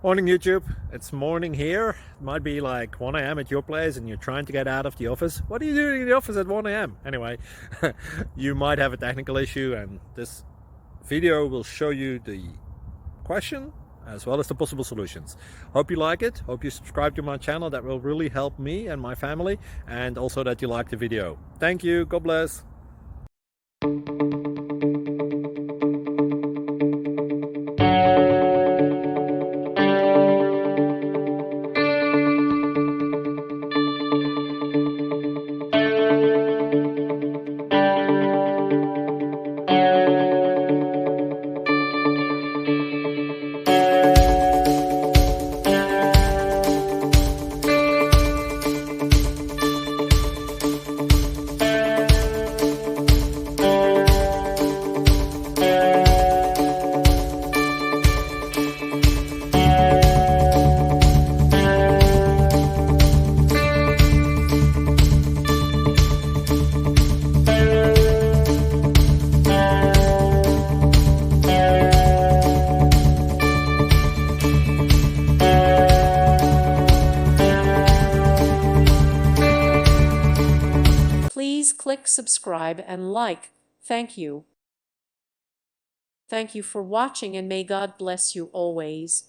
Morning YouTube, it's morning here. It might be like 1 a.m. at your place and you're trying to get out of the office. What are you doing in the office at 1 a.m.? Anyway, you might have a technical issue and this video will show you the question as well as the possible solutions. Hope you like it, hope you subscribe to my channel. That will really help me and my family, and also that you like the video. Thank you, God bless. Please click subscribe and like. Thank you. Thank you for watching, and may God bless you always.